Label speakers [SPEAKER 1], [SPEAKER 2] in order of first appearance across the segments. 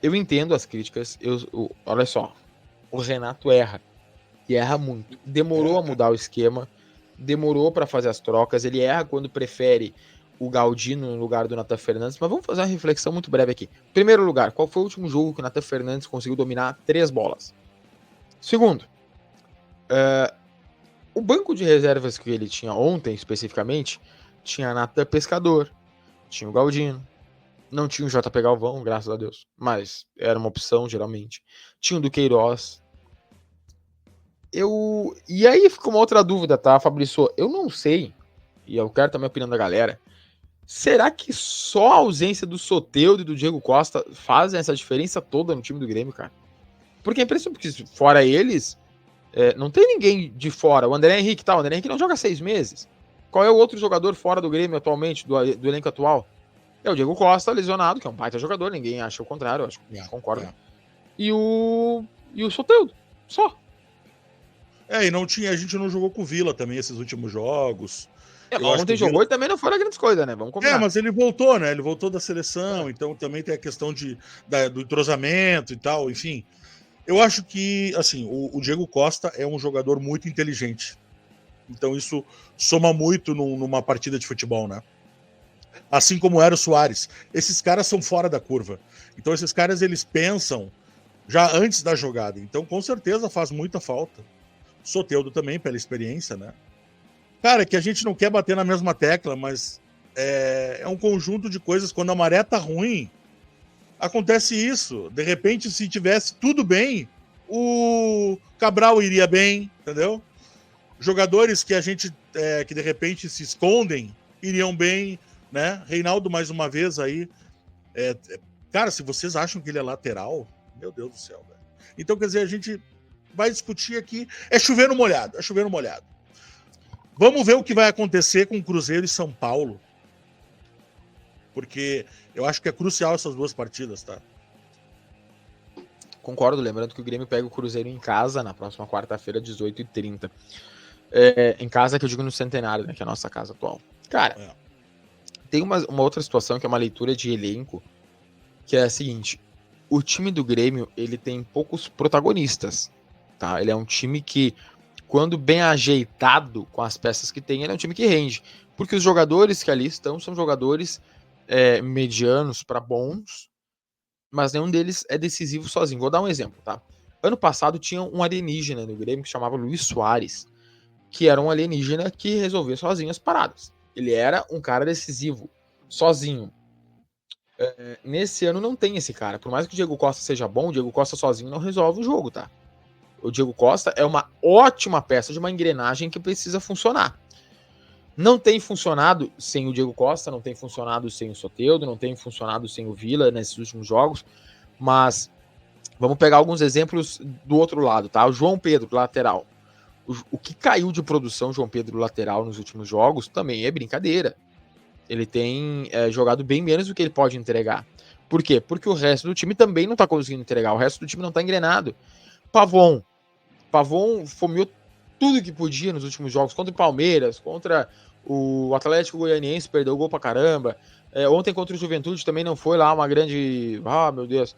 [SPEAKER 1] Eu entendo as críticas, olha só, o Renato erra, e erra muito. Demorou a mudar o esquema, demorou para fazer as trocas, ele erra quando prefere o Galdino no lugar do Nathan Fernandes, mas vamos fazer uma reflexão muito breve aqui. Primeiro lugar, qual foi o último jogo que o Nathan Fernandes conseguiu dominar 3 bolas? Segundo, o banco de reservas que ele tinha ontem, especificamente, tinha Nathan Pescador, tinha o Galdino, não tinha o JP Galvão, graças a Deus, mas era uma opção, geralmente. Tinha o Duqueiroz. E aí ficou uma outra dúvida, tá, Fabrício? Eu não sei, e eu quero também a opinião da galera, será que só a ausência do Soteldo e do Diego Costa fazem essa diferença toda no time do Grêmio, cara? Porque é impressionante, porque fora eles, não tem ninguém de fora. O André Henrique, tá? O André Henrique não joga 6 meses. Qual é o outro jogador fora do Grêmio atualmente, do elenco atual? É o Diego Costa, lesionado, que é um baita jogador, ninguém acha o contrário, eu acho que concorda. E o Soteldo, só.
[SPEAKER 2] E não tinha, a gente não jogou com o Vila também esses últimos jogos.
[SPEAKER 1] Ontem jogou e também não foi grande coisa, né? Vamos combinar.
[SPEAKER 2] Mas ele voltou, né? Ele voltou da seleção, então também tem a questão do entrosamento e tal, enfim. Eu acho que, assim, o Diego Costa é um jogador muito inteligente. Então isso soma muito numa partida de futebol, né? Assim como era o Soares. Esses caras são fora da curva. Então esses caras, eles pensam já antes da jogada. Então com certeza faz muita falta. Soteldo também, pela experiência, né? Cara, que a gente não quer bater na mesma tecla, mas é um conjunto de coisas. Quando a maré tá ruim, acontece isso. De repente, se tivesse tudo bem, o Cabral iria bem, entendeu? Jogadores que a gente, que de repente se escondem, iriam bem, né? Reinaldo, mais uma vez aí. Cara, se vocês acham que ele é lateral, meu Deus do céu, velho. Então, quer dizer, a gente vai discutir aqui. É chover no molhado, é chover no molhado. Vamos ver o que vai acontecer com Cruzeiro e São Paulo. Porque eu acho que é crucial essas duas partidas, tá?
[SPEAKER 1] Concordo, lembrando que o Grêmio pega o Cruzeiro em casa na próxima quarta-feira, 18h30. Em casa, que eu digo no Centenário, né, que é a nossa casa atual. Cara, tem uma outra situação que é uma leitura de elenco, que é a seguinte: o time do Grêmio, ele tem poucos protagonistas, tá? Ele é um time que, quando bem ajeitado com as peças que tem, ele é um time que rende. Porque os jogadores que ali estão são jogadores medianos para bons, mas nenhum deles é decisivo sozinho. Vou dar um exemplo, tá? Ano passado tinha um alienígena no Grêmio que chamava Luiz Soares, que era um alienígena que resolvia sozinho as paradas. Ele era um cara decisivo, sozinho. Nesse ano não tem esse cara. Por mais que o Diego Costa seja bom, o Diego Costa sozinho não resolve o jogo, tá? O Diego Costa é uma ótima peça de uma engrenagem que precisa funcionar. Não tem funcionado sem o Diego Costa, não tem funcionado sem o Soteldo, não tem funcionado sem o Vila nesses últimos jogos, mas vamos pegar alguns exemplos do outro lado, tá? O João Pedro, lateral. O que caiu de produção, João Pedro, lateral, nos últimos jogos, também é brincadeira. Ele tem jogado bem menos do que ele pode entregar. Por quê? Porque o resto do time também não tá conseguindo entregar, o resto do time não tá engrenado. Pavon fomeou tudo que podia nos últimos jogos, contra o Palmeiras, contra o Atlético Goianiense, perdeu o gol pra caramba. Ontem contra o Juventude também não foi lá uma grande... Ah, meu Deus.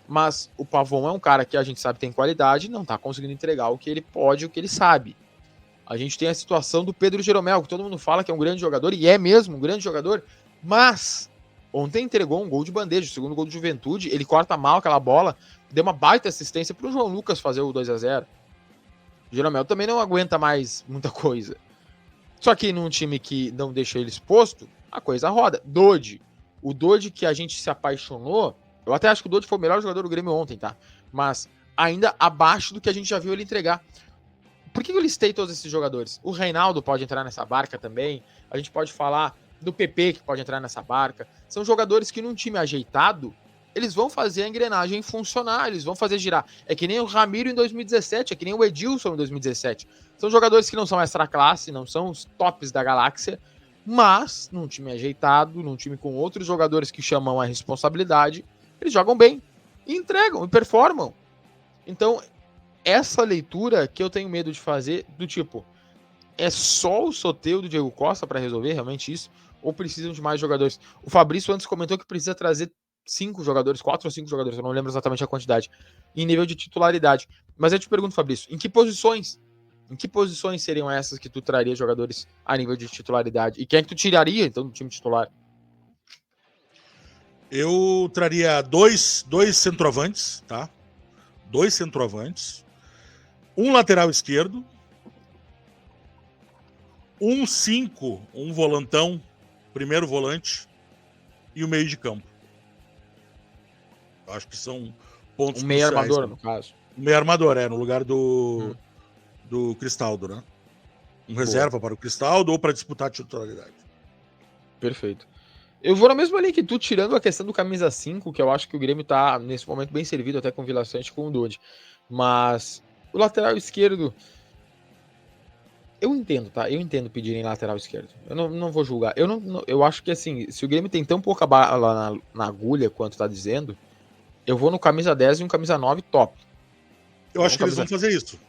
[SPEAKER 1] Mas o Pavon é um cara que a gente sabe tem qualidade, não tá conseguindo entregar o que ele pode, o que ele sabe. A gente tem a situação do Pedro Jeromel, que todo mundo fala que é um grande jogador, e é mesmo um grande jogador, mas ontem entregou um gol de bandeja, o segundo gol de Juventude, ele corta mal aquela bola, deu uma baita assistência pro João Lucas fazer o 2-0. O Jeromel também não aguenta mais muita coisa. Só que num time que não deixa ele exposto, a coisa roda. Dodge. O Dodge que a gente se apaixonou, eu até acho que o Dodge foi o melhor jogador do Grêmio ontem, tá? Mas ainda abaixo do que a gente já viu ele entregar. Por que eu listei todos esses jogadores? O Reinaldo pode entrar nessa barca também. A gente pode falar do PP que pode entrar nessa barca. São jogadores que num time ajeitado, eles vão fazer a engrenagem funcionar, eles vão fazer girar. É que nem o Ramiro em 2017, é que nem o Edilson em 2017. São jogadores que não são extra classe, não são os tops da galáxia, mas num time ajeitado, num time com outros jogadores que chamam a responsabilidade, eles jogam bem, e entregam, e performam. Então, essa leitura que eu tenho medo de fazer, do tipo, é só o Soteldo do Diego Costa para resolver realmente isso? Ou precisam de mais jogadores? O Fabrício antes comentou que precisa trazer 5 jogadores, 4 ou 5 jogadores, eu não lembro exatamente a quantidade, em nível de titularidade. Mas eu te pergunto, Fabrício, em que posições seriam essas que tu traria jogadores a nível de titularidade? E quem é que tu tiraria, então, do time titular?
[SPEAKER 2] Eu traria dois centroavantes, tá? 2 centroavantes. Um lateral esquerdo. Um 5, um volantão, primeiro volante. E o meio de campo. Acho que são pontos
[SPEAKER 1] Um meio
[SPEAKER 2] cruciais,
[SPEAKER 1] armador,
[SPEAKER 2] né?
[SPEAKER 1] no caso.
[SPEAKER 2] Um meio armador, no lugar do Cristaldo, né? Um reserva para o Cristaldo ou para disputar a titularidade.
[SPEAKER 1] Perfeito. Eu vou na mesma linha que tu, tirando a questão do camisa 5, que eu acho que o Grêmio tá, nesse momento, bem servido, até com o Vila Sante e com o Dodi. Mas o lateral esquerdo... Eu entendo, tá? Eu entendo pedirem lateral esquerdo. Eu não vou julgar. Eu acho que, assim, se o Grêmio tem tão pouca bala na agulha quanto tá dizendo, eu vou no camisa 10 e um camisa 9 top.
[SPEAKER 2] Eu acho que eles vão fazer isso.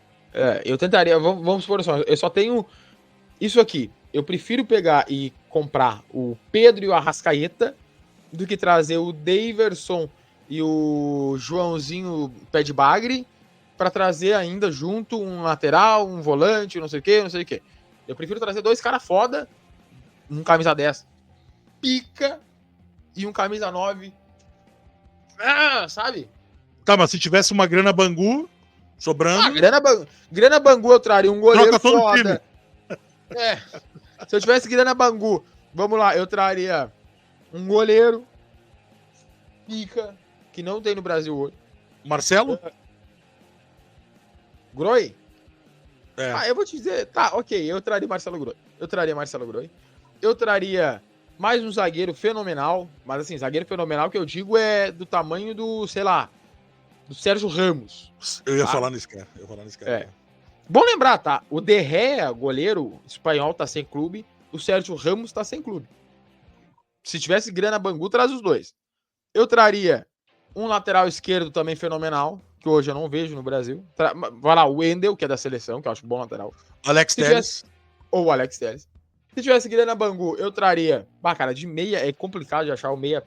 [SPEAKER 1] Eu tentaria... Vamos supor assim, eu só tenho isso aqui. Eu prefiro pegar e comprar o Pedro e o Arrascaeta do que trazer o Daverson e o Joãozinho Pé de Bagre para trazer ainda junto um lateral, um volante, não sei o que. Eu prefiro trazer 2 caras foda, um camisa 10 pica e um camisa 9. Sabe?
[SPEAKER 2] Tá, mas se tivesse uma grana Bangu sobrando...
[SPEAKER 1] Grana Bangu eu traria um goleiro
[SPEAKER 2] foda.
[SPEAKER 1] Se eu tivesse grana Bangu, vamos lá, eu traria um goleiro pica, que não tem no Brasil hoje.
[SPEAKER 2] Marcelo?
[SPEAKER 1] Groi? Eu vou te dizer, tá, ok, eu traria Marcelo Groi. Eu traria mais um zagueiro fenomenal, mas assim, zagueiro fenomenal que eu digo é do tamanho do, sei lá, do Sérgio Ramos.
[SPEAKER 2] Eu ia falar nesse cara.
[SPEAKER 1] Bom lembrar, tá? O De Gea, goleiro espanhol, tá sem clube. O Sérgio Ramos tá sem clube. Se tivesse grana Bangu, traz os 2. Eu traria um lateral esquerdo também fenomenal, que hoje eu não vejo no Brasil. Vai lá, o Wendel, que é da seleção, que eu acho um bom lateral.
[SPEAKER 2] Alex Telles.
[SPEAKER 1] Ou o Alex Telles. Se tivesse grana Bangu, eu traria... cara, de meia é complicado de achar o meia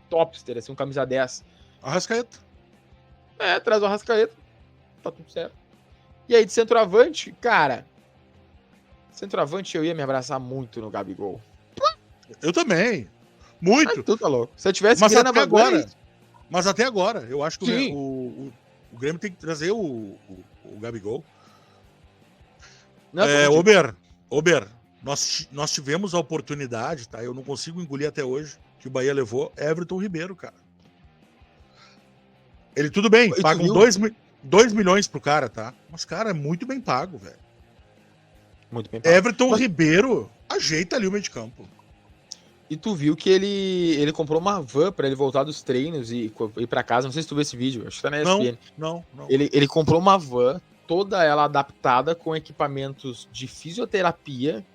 [SPEAKER 1] topster, assim, um camisa 10.
[SPEAKER 2] Arrascaeta.
[SPEAKER 1] Traz o Arrascaeta. Tá tudo certo. E aí, de centroavante, cara... Centroavante, eu ia me abraçar muito no Gabigol.
[SPEAKER 2] Eu também. Muito.
[SPEAKER 1] Tu tá louco. Se eu tivesse grana Bangu...
[SPEAKER 2] Mas até agora, eu acho que o Grêmio tem que trazer o Gabigol. Ober, nós tivemos a oportunidade, tá? Eu não consigo engolir até hoje, que o Bahia levou Everton Ribeiro, cara. Ele, tudo bem, pagam 2 milhões pro cara, tá? Mas, cara, é muito bem pago, velho.
[SPEAKER 1] Muito bem pago.
[SPEAKER 2] Everton Ribeiro ajeita ali o meio de campo.
[SPEAKER 1] E tu viu que ele comprou uma van pra ele voltar dos treinos e ir pra casa. Não sei se tu viu esse vídeo, acho que tá na ESPN.
[SPEAKER 2] Não.
[SPEAKER 1] Ele comprou uma van, toda ela adaptada com equipamentos de fisioterapia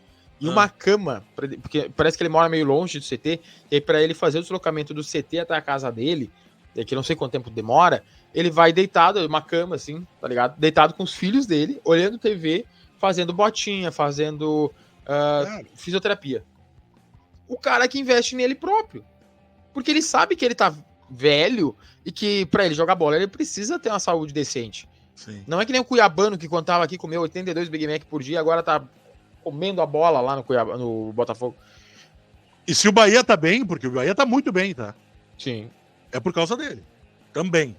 [SPEAKER 1] e uma cama, porque parece que ele mora meio longe do CT, e aí pra ele fazer o deslocamento do CT até a casa dele, que não sei quanto tempo demora, ele vai deitado, uma cama assim, tá ligado? Deitado com os filhos dele, olhando TV, fazendo botinha, fazendo fisioterapia. O cara que investe nele próprio. Porque ele sabe que ele tá velho e que pra ele jogar bola ele precisa ter uma saúde decente.
[SPEAKER 2] Sim.
[SPEAKER 1] Não é que nem o Cuiabano que quando tava aqui comeu 82 Big Mac por dia, agora tá comendo a bola lá no Botafogo.
[SPEAKER 2] E se o Bahia tá bem, porque o Bahia tá muito bem, tá?
[SPEAKER 1] Sim.
[SPEAKER 2] É por causa dele. Também.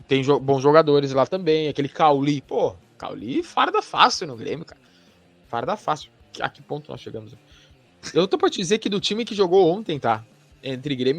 [SPEAKER 2] Tem bons jogadores lá também. Aquele Cauli. Pô, Cauli farda fácil no Grêmio, cara. Farda fácil. A que ponto nós chegamos? Eu tô pra te dizer que do time que jogou ontem, tá? Entre Grêmio